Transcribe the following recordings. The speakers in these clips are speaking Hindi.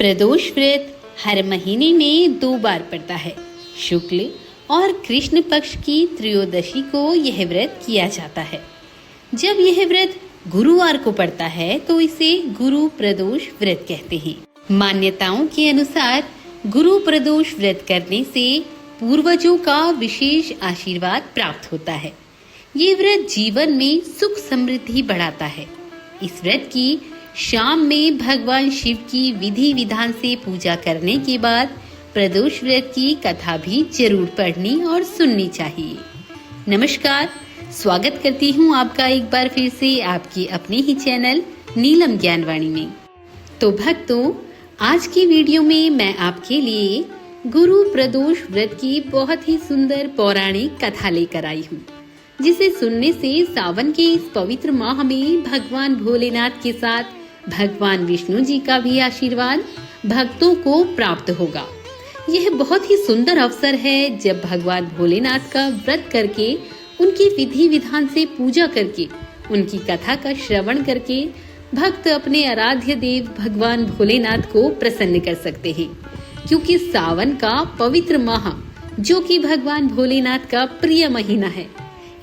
प्रदोष व्रत हर महीने में 2 बार पड़ता है। शुक्ल और कृष्ण पक्ष की त्रयोदशी को यह व्रत किया जाता है। जब यह व्रत गुरुवार को पड़ता है तो इसे गुरु प्रदोष व्रत कहते हैं। मान्यताओं के अनुसार गुरु प्रदोष व्रत करने से पूर्वजों का विशेष आशीर्वाद प्राप्त होता है। ये व्रत जीवन में सुख समृद्धि बढ़ाता है। इस व्रत की शाम में भगवान शिव की विधि विधान से पूजा करने के बाद प्रदोष व्रत की कथा भी जरूर पढ़नी और सुननी चाहिए। नमस्कार, स्वागत करती हूँ आपका एक बार फिर से आपकी अपने ही चैनल नीलम ज्ञानवाणी में। तो भक्तों, आज की वीडियो में मैं आपके लिए गुरु प्रदोष व्रत की बहुत ही सुंदर पौराणिक कथा लेकर आई हूँ, जिसे सुनने से सावन के इस पवित्र माह में भगवान भोलेनाथ के साथ भगवान विष्णु जी का भी आशीर्वाद भक्तों को प्राप्त होगा। यह बहुत ही सुंदर अवसर है जब भगवान भोलेनाथ का व्रत करके, उनकी विधि विधान से पूजा करके, उनकी कथा का श्रवण करके भक्त अपने आराध्य देव भगवान भोलेनाथ को प्रसन्न कर सकते हैं। क्योंकि सावन का पवित्र माह, जो कि भगवान भोलेनाथ का प्रिय महीना है,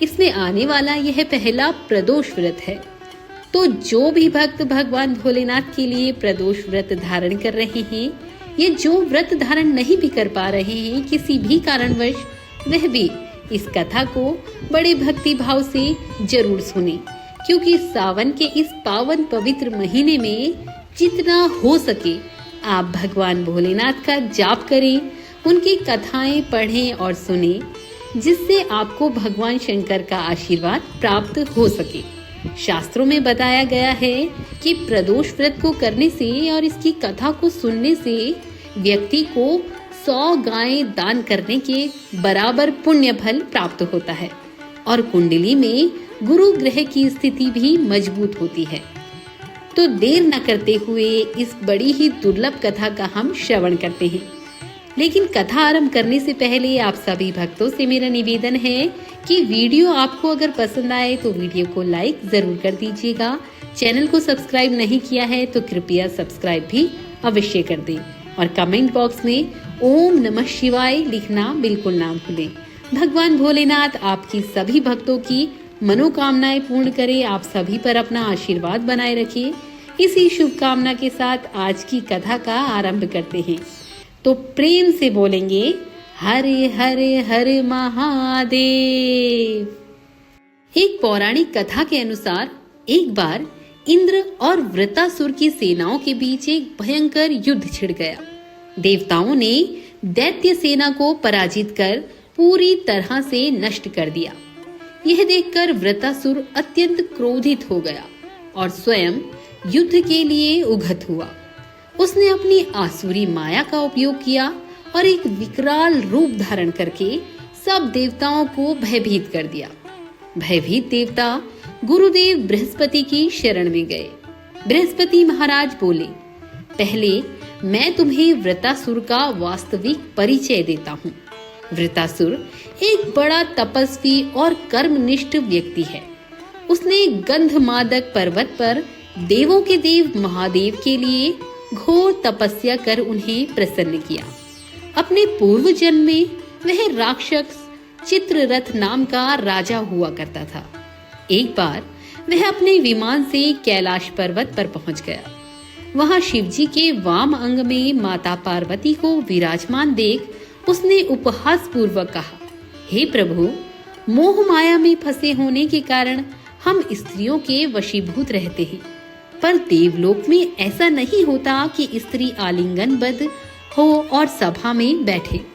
इसमें आने वाला यह पहला प्रदोष व्रत है। तो जो भी भक्त भगवान भोलेनाथ के लिए प्रदोष व्रत धारण कर रहे हैं या जो व्रत धारण नहीं भी कर पा रहे हैं किसी भी कारणवश, वह भी इस कथा को बड़े भक्ति भाव से जरूर सुने। क्योंकि सावन के इस पावन पवित्र महीने में जितना हो सके आप भगवान भोलेनाथ का जाप करें, उनकी कथाएं पढ़ें और सुने, जिससे आपको भगवान शंकर का आशीर्वाद प्राप्त हो सके। शास्त्रों में बताया गया है कि प्रदोष व्रत को करने से और इसकी कथा को सुनने से व्यक्ति को 100 गायें दान करने के बराबर पुण्य फल प्राप्त होता है और कुंडली में गुरु ग्रह की स्थिति भी मजबूत होती है। तो देर न करते हुए इस बड़ी ही दुर्लभ कथा का हम श्रवण करते हैं। लेकिन कथा आरंभ करने से पहले आप सभी भक्तों से मेरा निवेदन है कि वीडियो आपको अगर पसंद आए तो वीडियो को लाइक जरूर कर दीजिएगा। चैनल को सब्सक्राइब नहीं किया है तो कृपया सब्सक्राइब भी अवश्य कर दें और कमेंट बॉक्स में ओम नमः शिवाय लिखना बिल्कुल ना भूलें। भगवान भोलेनाथ आपकी सभी भक्तों की मनोकामनाएं पूर्ण करे, आप सभी पर अपना आशीर्वाद बनाए रखे। इसी शुभकामना के साथ आज की कथा का आरंभ करते हैं। तो प्रेम से बोलेंगे हरे हरे हर महादेव। एक पौराणिक कथा के अनुसार एक बार इंद्र और वृत्रासुर की सेनाओं के बीच एक भयंकर युद्ध छिड़ गया। देवताओं ने दैत्य सेना को पराजित कर पूरी तरह से नष्ट कर दिया। यह देखकर वृत्रासुर अत्यंत क्रोधित हो गया और स्वयं युद्ध के लिए उद्यत हुआ। उसने अपनी आसुरी माया का उपयोग किया और एक विकराल रूप धारण करके सब देवताओं को भयभीत कर दिया। भयभीत देवता गुरुदेव बृहस्पति की शरण में गए। बृहस्पति महाराज बोले, पहले मैं तुम्हें वृत्रासुर का वास्तविक परिचय देता हूँ। वृत्रासुर एक बड़ा तपस्वी और कर्मनिष्ठ व्यक्ति है। उसने गंधमादक पर्वत पर देवों के देव महादेव के लिए घोर तपस्या कर उन्हें प्रसन्न किया। अपने पूर्व जन्म में वह राक्षस चित्ररथ नाम का राजा हुआ करता था। एक बार वह अपने विमान से कैलाश पर्वत पर पहुंच गया। वहां शिवजी के वाम अंग में माता पार्वती को विराजमान देख उसने उपहास पूर्वक कहा, हे प्रभु, मोह माया में फंसे होने के कारण हम स्त्रियों के वशीभूत रहते हैं, पर देवलोक में ऐसा नहीं होता कि स्त्री आलिंगनबद्ध हो और सभा में बैठे।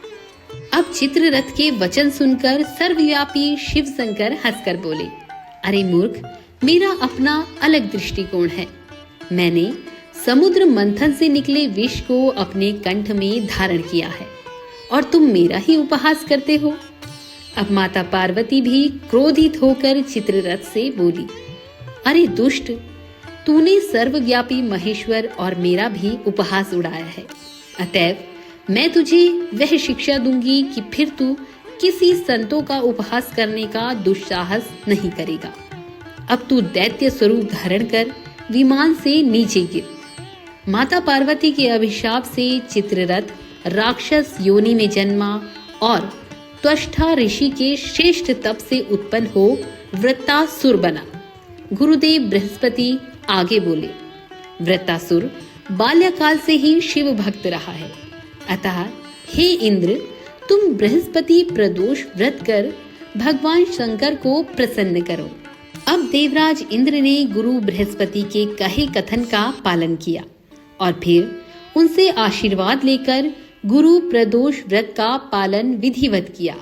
अब चित्ररथ के वचन सुनकर सर्वव्यापी शिव शंकर हंसकर बोले, अरे मूर्ख, मेरा अपना अलग दृष्टिकोण है। मैंने समुद्र मंथन से निकले विष को अपने कंठ में धारण किया है और तुम मेरा ही उपहास करते हो। अब माता पार्वती भी क्रोधित होकर चित्ररथ से बोली, अरे दुष्ट, तूने सर्वव्यापी महेश्वर और मेरा भी उपहास उड़ाया है। अतएव मैं तुझे वह शिक्षा दूंगी कि फिर तू किसी संतों का उपहास करने का दुस्साहस नहीं करेगा। अब तू दैत्य स्वरूप धारण कर विमान से नीचे गिर। माता पार्वती के अभिशाप से चित्ररथ राक्षस योनि में जन्मा और त्वष्टा ऋषि के श्रेष्ठ तप से उत्पन्न हो वृत्तासुर बना। गुरुदेव बृहस्पति आगे बोले, वृत्तासुर बाल्यकाल से ही शिव भक्त रहा है, अतः हे इंद्र, तुम बृहस्पति प्रदोष व्रत कर भगवान शंकर को प्रसन्न करो। अब देवराज इंद्र ने गुरु बृहस्पति के कहे कथन का पालन किया और फिर उनसे आशीर्वाद लेकर गुरु प्रदोष व्रत का पालन विधिवत किया।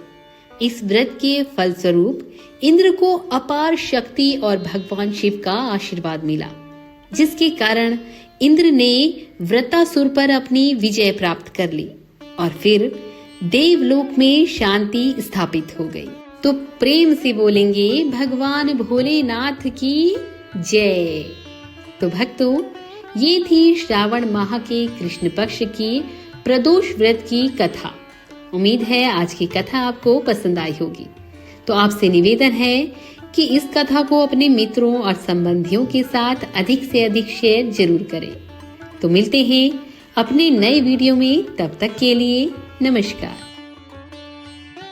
इस व्रत के फलस्वरूप इंद्र को अपार शक्ति और भगवान शिव का आशीर्वाद मिला, जिसके कारण इंद्र ने वृत्तासुर पर अपनी विजय प्राप्त कर ली और फिर देवलोक में शांति स्थापित हो गई। तो प्रेम से बोलेंगे भगवान भोलेनाथ की जय। तो भक्तों, ये थी श्रावण माह के कृष्ण पक्ष की प्रदोष व्रत की कथा। उम्मीद है आज की कथा आपको पसंद आई होगी। तो आपसे निवेदन है कि इस कथा को अपने मित्रों और संबंधियों के साथ अधिक से अधिक शेयर जरूर करें। तो मिलते हैं अपने नए वीडियो में, तब तक के लिए नमस्कार।